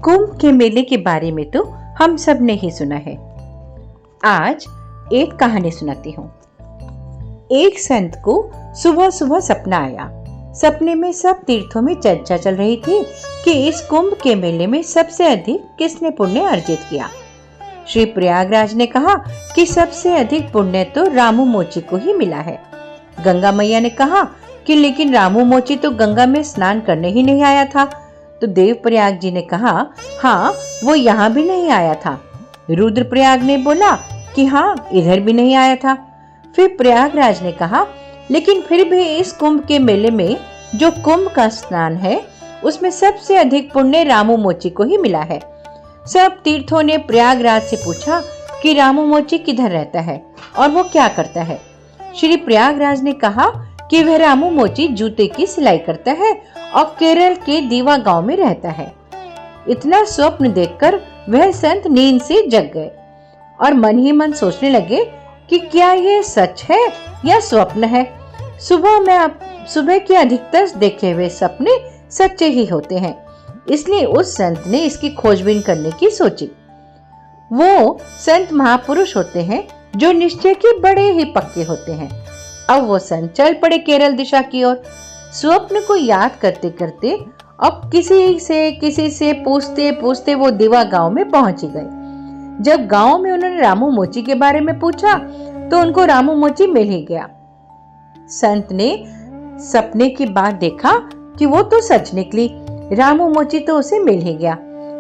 कुंभ के मेले के बारे में तो हम सब ने ही सुना है। आज एक कहानी सुनाती हूँ। एक संत को सुबह सुबह सपना आया। सपने में सब तीर्थों में चर्चा चल रही थी कि इस कुंभ के मेले में सबसे अधिक किसने पुण्य अर्जित किया। श्री प्रयागराज ने कहा कि सबसे अधिक पुण्य तो रामू मोची को ही मिला है। गंगा मैया ने कहा कि लेकिन रामू मोची तो गंगा में स्नान करने ही नहीं आया था। तो देवप्रयाग जी ने कहा हाँ, वो यहाँ भी नहीं आया था। रुद्रप्रयाग ने बोला कि हाँ, इधर भी नहीं आया था। फिर प्रयागराज ने कहा लेकिन फिर भी इस कुंभ के मेले में जो कुंभ का स्नान है उसमें सबसे अधिक पुण्य रामू मोची को ही मिला है। सब तीर्थों ने प्रयागराज से पूछा कि रामू मोची किधर रहता है और वो क्या करता है। श्री प्रयागराज ने कहा कि वह रामू मोची जूते की सिलाई करता है और केरल के दीवा गांव में रहता है। इतना स्वप्न देखकर वह संत नींद से जग गए और मन ही मन सोचने लगे कि क्या ये सच है या स्वप्न है। सुबह के अधिकतर देखे हुए सपने सच्चे ही होते हैं, इसलिए उस संत ने इसकी खोजबीन करने की सोची। वो संत महापुरुष होते हैं जो निश्चय के बड़े ही पक्के होते हैं। अब वो संत चल पड़े केरल दिशा की ओर। स्वप्न को याद करते करते अब किसी से पूछते पूछते वो दीवा गांव में पहुंच गए। जब गांव में उन्होंने रामू मोची के बारे में पूछा तो उनको रामू मोची मिल ही गया। संत ने सपने की बात देखा कि वो तो सच निकली। रामू मोची तो उसे मिल ही गया।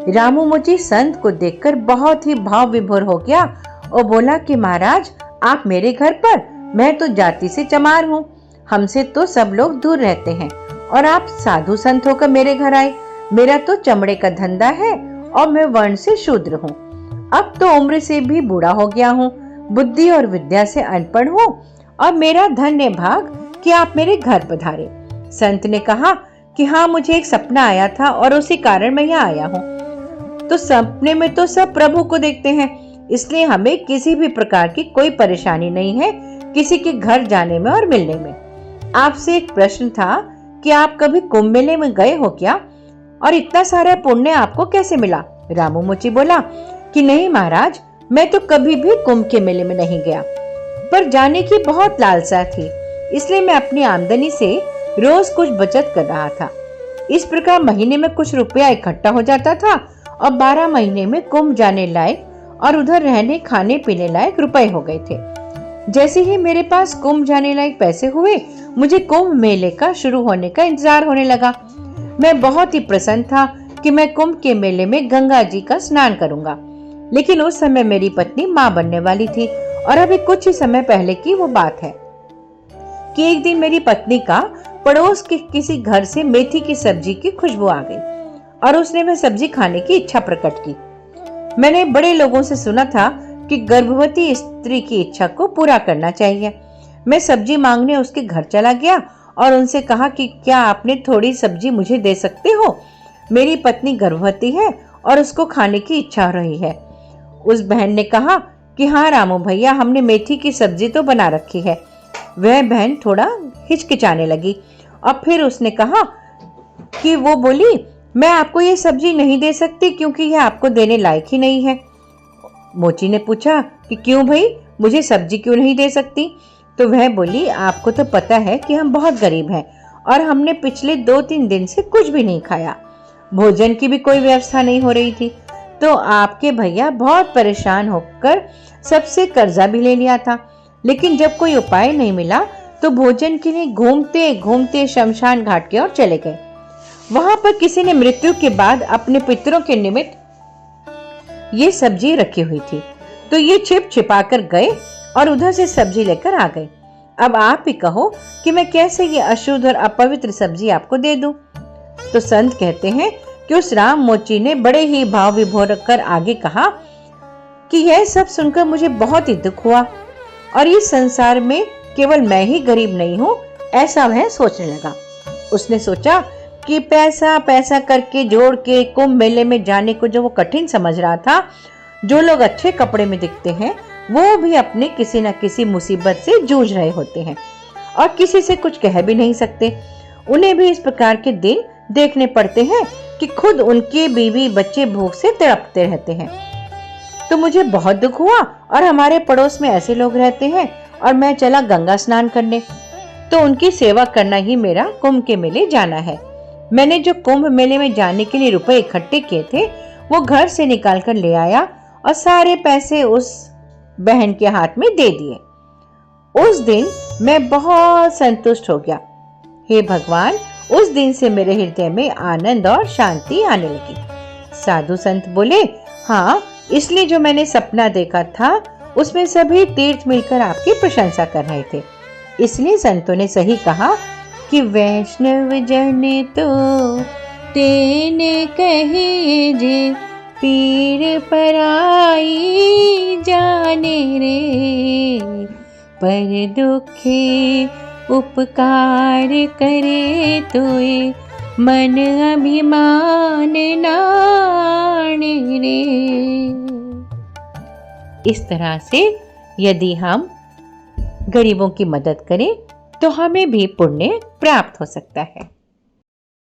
रामू मोची संत को देखकर बहुत ही भाव विभोर हो गया और बोला कि महाराज, आप मेरे घर पर, मैं तो जाति से चमार हूँ, हमसे तो सब लोग दूर रहते हैं और आप साधु संत होकर मेरे घर आए। मेरा तो चमड़े का धंधा है और मैं वर्ण से शूद्र हूँ। अब तो उम्र से भी बूढ़ा हो गया हूँ, बुद्धि और विद्या से अनपढ़ हूँ और मेरा धन्य भाग कि आप मेरे घर पधारे। संत ने कहा कि हाँ, मुझे एक सपना आया था और उसी कारण मैं यहाँ आया हूँ। तो सपने में तो सब प्रभु को देखते हैं, इसलिए हमें किसी भी प्रकार की कोई परेशानी नहीं है किसी के घर जाने में और मिलने में। आपसे एक प्रश्न था कि आप कभी कुंभ मेले में गए हो क्या, और इतना सारा पुण्य आपको कैसे मिला। रामू मोची बोला कि नहीं महाराज, मैं तो कभी भी कुंभ के मेले में नहीं गया, पर जाने की बहुत लालसा थी, इसलिए मैं अपनी आमदनी से रोज कुछ बचत कर रहा था। इस प्रकार महीने में कुछ रुपया इकट्ठा हो जाता था और 12 महीने में कुंभ जाने लायक और उधर रहने खाने पीने लायक रुपए हो गए थे। जैसे ही मेरे पास कुंभ जाने लायक पैसे हुए, मुझे कुंभ मेले का शुरू होने का इंतजार होने लगा। मैं बहुत ही प्रसन्न था कि मैं कुंभ के मेले में गंगा जी का स्नान करूंगा। लेकिन उस समय मेरी पत्नी मां बनने वाली थी और अभी कुछ ही समय पहले की वो बात है कि एक दिन मेरी पत्नी का पड़ोस के किसी घर से मेथी की सब्जी की खुशबू आ गई और उसने वह सब्जी खाने की इच्छा प्रकट की। मैंने बड़े लोगों से सुना था कि गर्भवती स्त्री की इच्छा को पूरा करना चाहिए। मैं सब्जी मांगने उसके घर चला गया और उनसे कहा कि क्या आपने थोड़ी सब्जी मुझे दे सकते हो, मेरी पत्नी गर्भवती है और उसको खाने की इच्छा हो रही है। उस बहन ने कहा कि हाँ रामू भैया, हमने मेथी की सब्जी तो बना रखी है। वह बहन थोड़ा हिचकिचाने लगी और फिर उसने कहा कि वो बोली, मैं आपको ये सब्जी नहीं दे सकती क्योंकि यह आपको देने लायक ही नहीं है। मोची ने पूछा कि क्यों भाई, मुझे सब्जी क्यों नहीं दे सकती। तो वह बोली, आपको तो पता है कि हम बहुत गरीब हैं और हमने पिछले 2-3 दिन से कुछ भी नहीं खाया, भोजन की भी कोई व्यवस्था नहीं हो रही थी। तो आपके भैया बहुत परेशान होकर सबसे कर्जा भी ले लिया था, लेकिन जब कोई उपाय नहीं मिला तो भोजन के लिए घूमते घूमते शमशान घाट की ओर चले गए। वहां पर किसी ने मृत्यु के बाद अपने पितरों के निमित्त ये सब्जी रखी हुई थी, तो ये छिपा कर गए और उधर से सब्जी लेकर आ गए। अब आप ही कहो कि मैं कैसे ये अशुद्ध और अपवित्र सब्जी आपको दे दूं। तो संत कहते हैं कि उस राम मोची ने बड़े ही भाव विभोर कर आगे कहा कि यह सब सुनकर मुझे बहुत ही दुख हुआ और इस संसार में केवल मैं ही गरीब नहीं हूँ, ऐसा वह सोचने लगा। उसने सोचा कि पैसा पैसा करके जोड़ के कुंभ मेले में जाने को जो वो कठिन समझ रहा था, जो लोग अच्छे कपड़े में दिखते हैं वो भी अपने किसी न किसी मुसीबत से जूझ रहे होते हैं और किसी से कुछ कह भी नहीं सकते। उन्हें भी इस प्रकार के दिन देखने पड़ते हैं कि खुद उनके बीवी बच्चे भूख से तड़पते रहते हैं। तो मुझे बहुत दुख हुआ और हमारे पड़ोस में ऐसे लोग रहते हैं और मैं चला गंगा स्नान करने। तो उनकी सेवा करना ही मेरा कुंभ के मेले जाना है। मैंने जो कुंभ मेले में जाने के लिए रुपए इकट्ठे किए थे वो घर से निकाल कर ले आया और सारे पैसे उस बहन के हाथ में दे दिए। उस दिन मैं बहुत संतुष्ट हो गया। हे भगवान, उस दिन से मेरे हृदय में आनंद और शांति आने लगी। साधु संत बोले, हाँ, इसलिए जो मैंने सपना देखा था उसमें सभी तीर्थ मिलकर आपकी प्रशंसा कर रहे थे। इसलिए संतों ने सही कहा कि वैष्णव जन तो तेने कहे जे पीर पराई जाने रे, पर दुखे उपकार करे तोए मन अभिमान नाणे रे। इस तरह से यदि हम गरीबों की मदद करें तो हमें भी पुण्य प्राप्त हो सकता है।